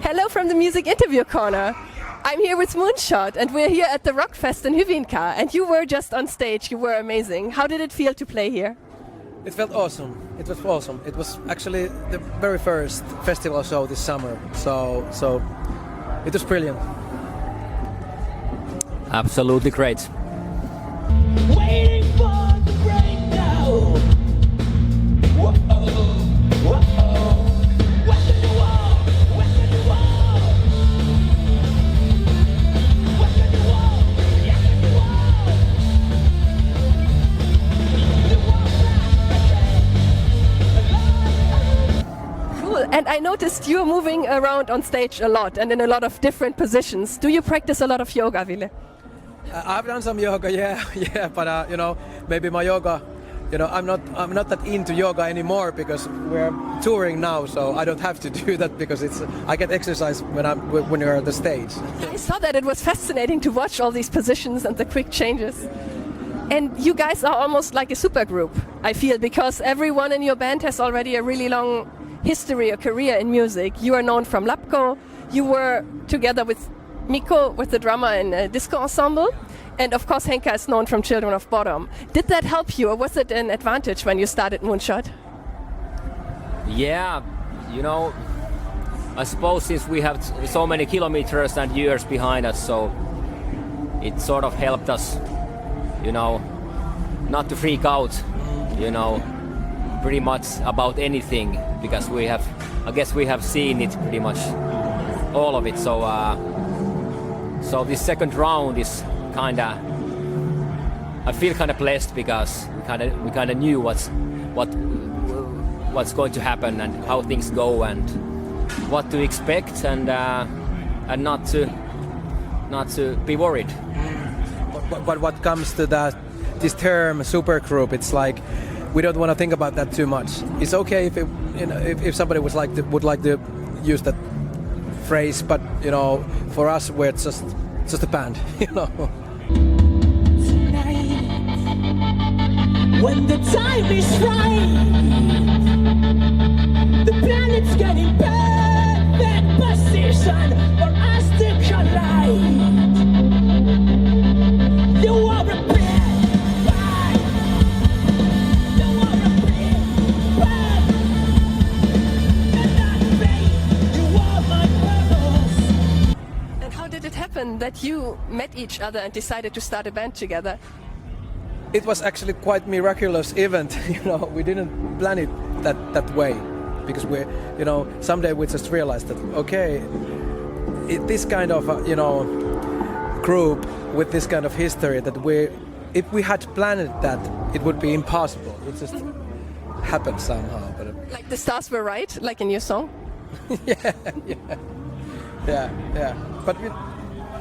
Hello from the Music Interview Corner. I'm here with Moonshot and we're here at the Rockfest in Hyvinkää and you were just on stage, you were amazing. How did it feel to play here? It felt awesome. It was awesome. It was actually the very first festival show this summer, so it was brilliant. Absolutely great. Waiting for the breakdown. Whoa, whoa. Western the wall, Western the wall. Western the wall, Western the wall. The wall. Cool, and I noticed you're moving around on stage a lot and in a lot of different positions. Do you practice a lot of yoga, Ville? I've done some yoga, yeah, but maybe my yoga, I'm not that into yoga anymore because we're touring now, so I don't have to do that because I get exercise when you're on the stage. I saw that. It was fascinating to watch all these positions and the quick changes. And you guys are almost like a super group, I feel, because everyone in your band has already a really long history or career in music. You are known from Lapko, you were together with Mikko with the drummer in a disco ensemble, and of course Hyvinkää is known from Children of Bodom. Did that help you or was it an advantage when you started Moonshot? Yeah, I suppose since we have so many kilometers and years behind us, so it sort of helped us, not to freak out, pretty much about anything, because I guess we have seen it pretty much, all of it, so this second round is I feel kind of blessed because we kind of knew what's going to happen and how things go and what to expect and not to be worried. But what comes to this term supergroup, it's like we don't want to think about that too much. It's okay if somebody would like to use that phrase, but for us we're just a band, Tonight, when the time is right, the planet's getting perfect position for us to collide. You are a big bad. You are a big bad. And I say you are my purpose. And how did it happen that you met each other and decided to start a band together? It was actually quite miraculous event. We didn't plan it that way because someday we just realized that this kind of group with this kind of history that if we had planned that, it would be impossible. It just happened somehow. But Like the stars were right, like in your song? yeah. But I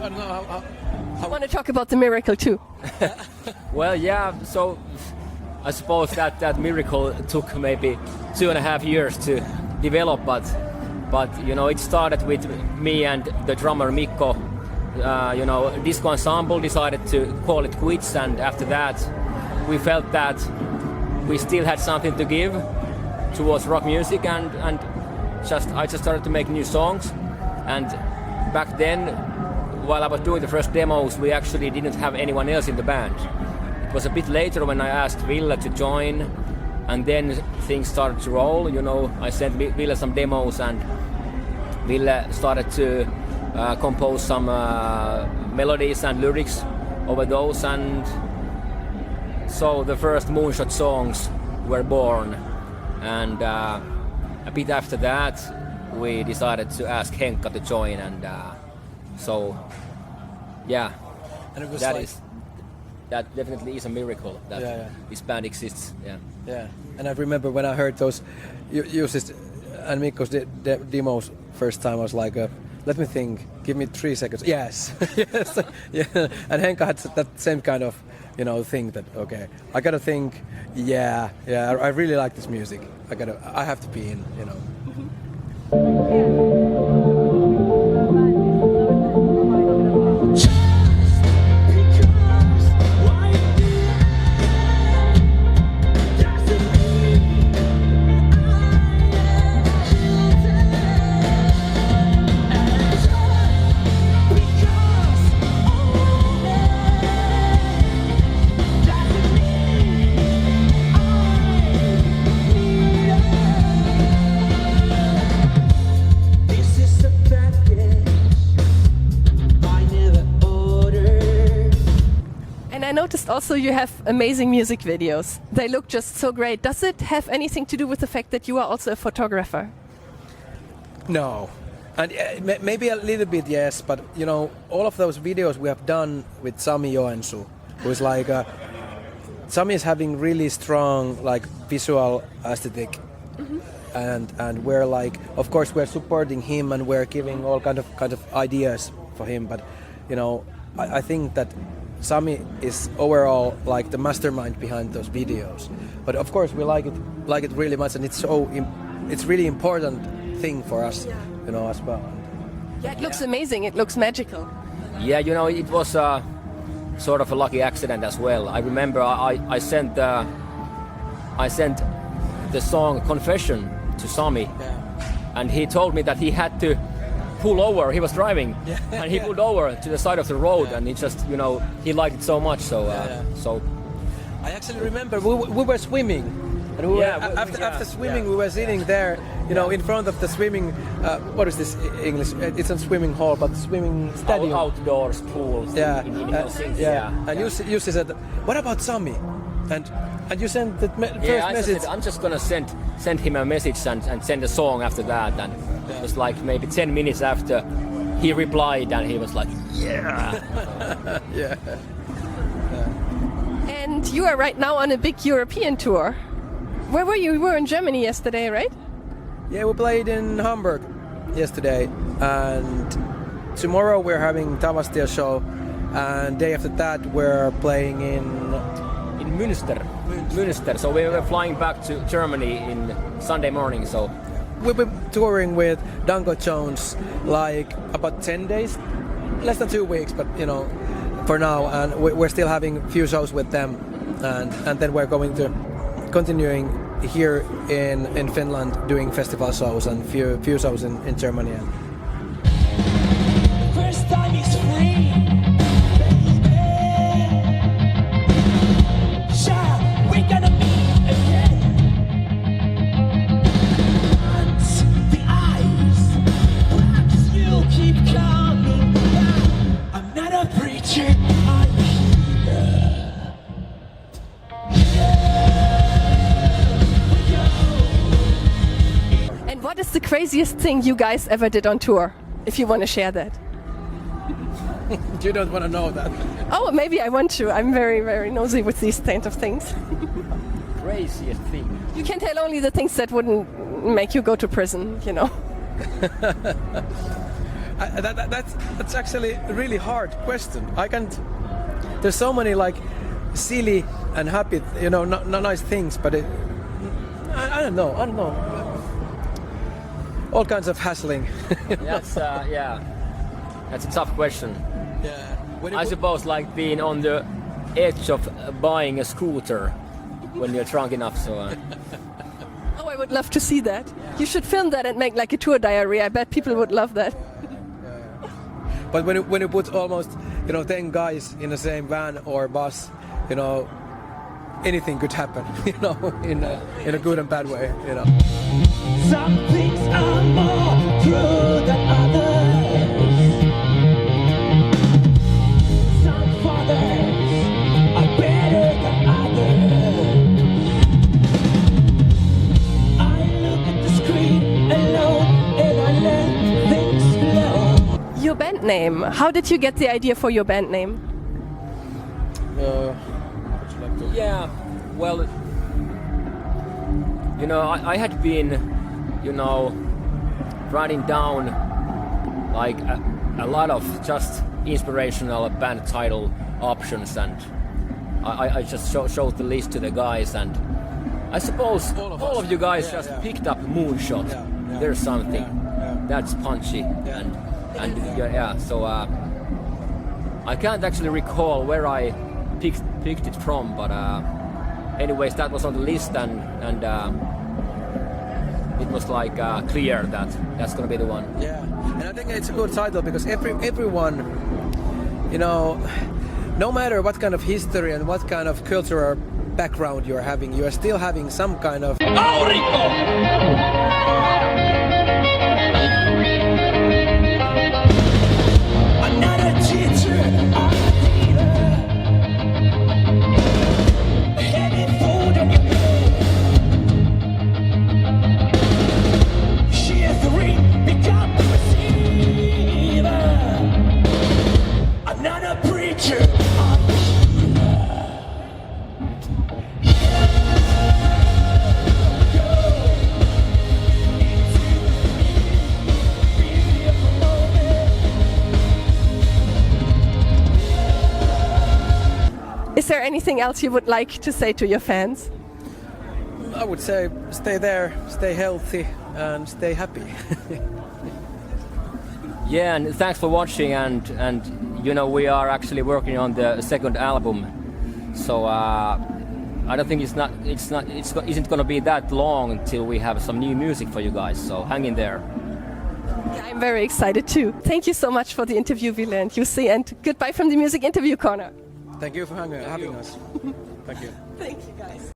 don't know how I want to talk about the miracle too. Well, yeah, so I suppose that miracle took maybe 2.5 years to develop, but it started with me and the drummer Mikko. Disco ensemble decided to call it quits, and after that we felt that we still had something to give towards rock music, and I just started to make new songs. And back then, while I was doing the first demos, we actually didn't have anyone else in the band. It was a bit later when I asked Ville to join, and then things started to roll. I sent Ville some demos, and Ville started to compose some melodies and lyrics over those, and so the first Moonshot songs were born. And a bit after that, we decided to ask Hyvinkää to join, and so yeah, and it was that definitely is a miracle that this band exists. Yeah, and I remember when I heard those Jussi and Mikko's demos first time, I was like, let me think, give me 3 seconds. Yes, yes, yeah. And Hyvinkää had that same kind of thing that I gotta think. Yeah, I really like this music. I have to be in. noticed also you have amazing music videos. They look just so great. Does it have anything to do with the fact that you are also a photographer? No. And maybe a little bit, yes, but you know, all of those videos we have done with Sami Joensuu, who is like, Sami is having really strong like visual aesthetic, and we're like, of course, we're supporting him and we're giving all kind of ideas for him. But you know, I think that Sami is overall like the mastermind behind those videos. But of course, we like it really much, and it's really important thing for us, you know, as well. Yeah, it looks amazing. It looks magical. Yeah, you know, it was sort of a lucky accident as well. I remember I sent the song Confession to Sami, and he told me that he had to pull over. He was driving, and he pulled over to the side of the road, and he just, you know, he liked it so much. So, so I actually remember we were swimming, and we were, after swimming we were sitting there, you know, in front of the swimming. What is this English? It's a swimming hall, but swimming stadium. Outdoors pools. In Helsinki. And Jussi said, "What about Sami?" And you sent the first message. I'm just gonna send him a message and send a song after that. And it was like maybe 10 minutes after he replied, and he was like, "Yeah." Yeah. And you are right now on a big European tour. Where were you? You were in Germany yesterday, right? Yeah, we played in Hamburg yesterday, and tomorrow we're having Tavastia show, and day after that we're playing in Münster. So we were flying back to Germany in Sunday morning. So we've been touring with Danko Jones like about 10 days, less than 2 weeks, but you know, for now, and we're still having a few shows with them, and then we're going to continuing here in Finland doing festival shows and few shows in Germany. First time is free, baby. Sure, we're gonna meet again. Once the eyes, perhaps you'll keep coming back. I'm not a preacher, I'm here. What is the craziest thing you guys ever did on tour? If you want to share that. You don't want to know that. Oh, maybe I want to. I'm very, very nosy with these kind of things. craziest thing. You can tell only the things that wouldn't make you go to prison, you know. That's actually a really hard question. I can't. There's so many like silly and happy, you know, not nice things, but I don't know. All kinds of hassling. That's that's a tough question. Yeah. I suppose like being on the edge of buying a scooter when you're drunk enough. So. Oh, I would love to see that. Yeah. You should film that and make like a tour diary. I bet people would love that. Yeah. But when you put almost 10 guys in the same van or bus, anything could happen. In a good and bad way. Some things are more true than others. Some fathers are better than others. I look at the screen alone and I let things flow. Your band name. How did you get the idea for your band name? Yeah, well, I had been, writing down like a lot of just inspirational band title options, and I just showed the list to the guys, and I suppose all of you guys just picked up Moonshot. Yeah. There's something that's punchy, so I can't actually recall where I picked it from, but anyways, that was on the list, and it was like clear that that's gonna be the one. Yeah, and I think it's a good title because everyone, no matter what kind of history and what kind of cultural background you're having, you are still having some kind of. Is there anything else you would like to say to your fans? I would say stay there, stay healthy, and stay happy. Yeah, and thanks for watching. And you know, we are actually working on the second album, so I don't think it isn't going to be that long until we have some new music for you guys. So hang in there. Yeah, I'm very excited too. Thank you so much for the interview, Ville and Jussi, and goodbye from the Music Interview Corner. Thank you for having us. Thank you. Thank you, guys.